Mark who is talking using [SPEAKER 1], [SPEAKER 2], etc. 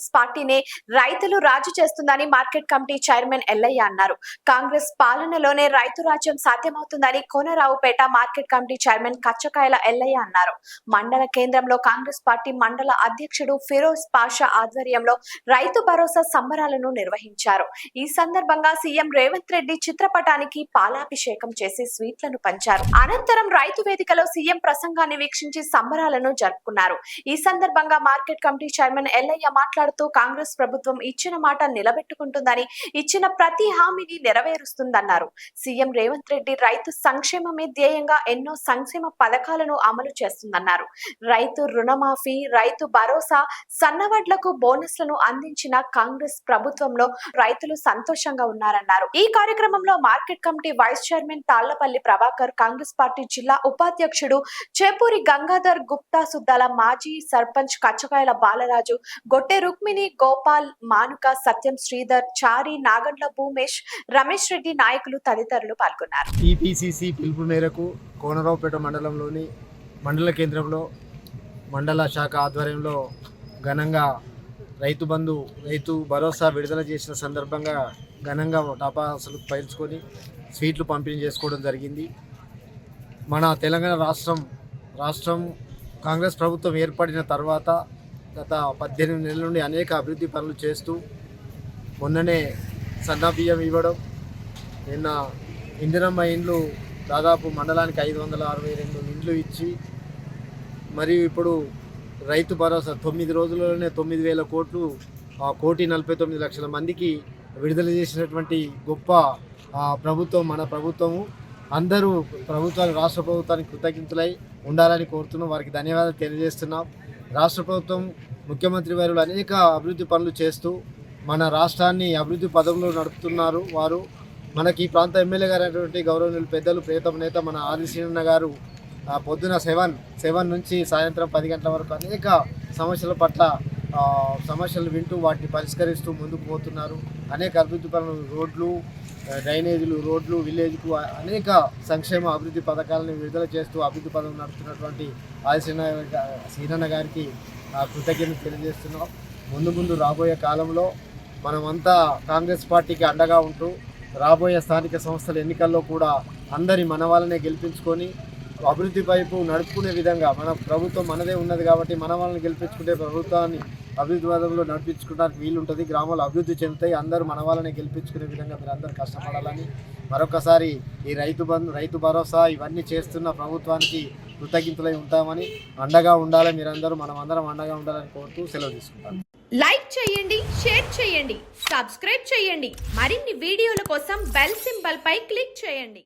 [SPEAKER 1] కాంగ్రెస్ పార్టీనే రైతులు రాజు చేస్తుందని మార్కెట్ కమిటీ చైర్మన్ ఎల్లయ్య అన్నారు. కాంగ్రెస్ పాలనలోనే రైతు రాజ్యం సాధ్యమవుతుందని Konaraopet market committee chairman కచ్చకాయల Ellaiah అన్నారు. మండల కేంద్రంలో కాంగ్రెస్ పార్టీ మండల అధ్యక్షుడు ఫిరోజ్ పాషా ఆధ్వర్యంలో రైతు భరోసా సంబరాలను నిర్వహించారు. ఈ సందర్భంగా సీఎం రేవంత్ రెడ్డి చిత్రపటానికి పాలాభిషేకం చేసి స్వీట్లను పంచారు. అనంతరం రైతు వేదికలో సీఎం ప్రసంగాన్ని వీక్షించి సంబరాలను జరుపుకున్నారు. ఈ సందర్భంగా మార్కెట్ కమిటీ చైర్మన్ ఎల్లయ్య మాట్లాడుతూ కాంగ్రెస్ ప్రభుత్వం ఇచ్చిన మాట నిలబెట్టుకుంటుందని, ఇచ్చిన ప్రతి హామీని నెరవేరుస్తుందన్నారు. సీఎం రేవంత్ రెడ్డి రైతు సంక్షేమమే ధ్యేయంగా ఎన్నో సంక్షేమ పథకాలను అమలు చేస్తుందన్నారు. రైతు రుణమాఫీ, రైతు భరోసా, సన్నవడ్లకు బోనస్లను అందించిన కాంగ్రెస్ ప్రభుత్వంలో రైతులు సంతోషంగా ఉన్నారన్నారు. ఈ కార్యక్రమంలో market committee vice chairman Tallapalli Prabhakar, Congress party జిల్లా ఉపాధ్యక్షుడు చేపూరి గంగాధర్, గుప్తా సుద్దాల మాజీ సర్పంచ్ కచ్చకాయల బాలరాజు, గొట్టె రుక్మిణి, గోపాల్, మానుక, సత్యం, శ్రీధర్, చారి, నాగండ్ల భూమేష్, రమేష్ రెడ్డి నాయకులు తదితరులు పాల్గొన్నారు.
[SPEAKER 2] టీపీసీసీ పిలుపు మేరకు కోనరావుపేట మండలంలోని మండల కేంద్రంలో మండల శాఖ ఆధ్వర్యంలో ఘనంగా రైతు బంధు, రైతు భరోసా విడుదల చేసిన సందర్భంగా ఘనంగా టపాసులు పైల్చుకొని స్వీట్లు పంపిణీ చేసుకోవడం జరిగింది. మన తెలంగాణ రాష్ట్రం కాంగ్రెస్ ప్రభుత్వం ఏర్పడిన తర్వాత గత 18 నెలల నుండి అనేక అభివృద్ధి పనులు చేస్తూ మొన్ననే సన్న బియ్యం ఇవ్వడం, నిన్న ఇందిరమ్మ ఇండ్లు దాదాపు మండలానికి 562 ఇండ్లు ఇచ్చి, మరియు ఇప్పుడు రైతు భరోసా 9 రోజుల్లోనే 9,000 కోట్లు, 1,49,00,000 మందికి విడుదల చేసినటువంటి గొప్ప ప్రభుత్వం మన ప్రభుత్వము. అందరూ రాష్ట్ర ప్రభుత్వానికి కృతజ్ఞతలై ఉండాలని కోరుతున్నాం, వారికి ధన్యవాదాలు తెలియజేస్తున్నాం. రాష్ట్ర ప్రభుత్వం ముఖ్యమంత్రి వారు అనేక అభివృద్ధి పనులు చేస్తూ మన రాష్ట్రాన్ని అభివృద్ధి పదంలో నడుపుతున్నారు. వారు మనకి ఈ ప్రాంత ఎమ్మెల్యే గారు అయినటువంటి గౌరవనీయులు పెద్దలు ప్రియతమ నేత మన ఆది శ్రీనన్న గారు పొద్దున 7 నుంచి సాయంత్రం 10 గంటల వరకు అనేక సమస్యల పట్ల సమస్యలు వింటూ వాటిని పరిష్కరిస్తూ ముందుకు పోతున్నారు. అనేక అభివృద్ధి పనులు, రోడ్లు, డ్రైనేజీలు, రోడ్లు, విలేజ్కు అనేక సంక్షేమ అభివృద్ధి పథకాలను విడుదల చేస్తూ అభివృద్ధి పదం నడుపుతున్నటువంటి ఆది శ్రీనన్న గారికి కృతజ్ఞతలు తెలియజేస్తున్నాం. ముందు రాబోయే కాలంలో మనమంతా కాంగ్రెస్ పార్టీకి అండగా ఉంటూ రాబోయే స్థానిక సంస్థల ఎన్నికల్లో కూడా అందరి మన వాళ్ళనే గెలిపించుకొని అభివృద్ధి వైపు నడుపుకునే విధంగా, మన ప్రభుత్వం మనదే ఉన్నది కాబట్టి మన వాళ్ళని గెలిపించుకుంటే ప్రభుత్వాన్ని అభివృద్ధి పదంలో నడిపించుకోవడానికి వీలుంటుంది, గ్రామాలు అభివృద్ధి చెందుతాయి. అందరూ మన వాళ్ళని గెలిపించుకునే విధంగా మీరు అందరూ కష్టపడాలని మరొకసారి ఈ రైతు భరోసా ఇవన్నీ చేస్తున్న ప్రభుత్వానికి కృతజ్ఞతలై ఉంటామని, అండగా ఉండాలి మీరందరూ, మనం అందరం అండగా ఉండాలని కోరుతూ సెలవు తీసుకుంటాను.
[SPEAKER 1] లైక్ చేయండి, షేర్ చేయండి, సబ్స్క్రైబ్ చేయండి. మరిన్ని వీడియోల కోసం బెల్ సింబల్ పై క్లిక్ చేయండి.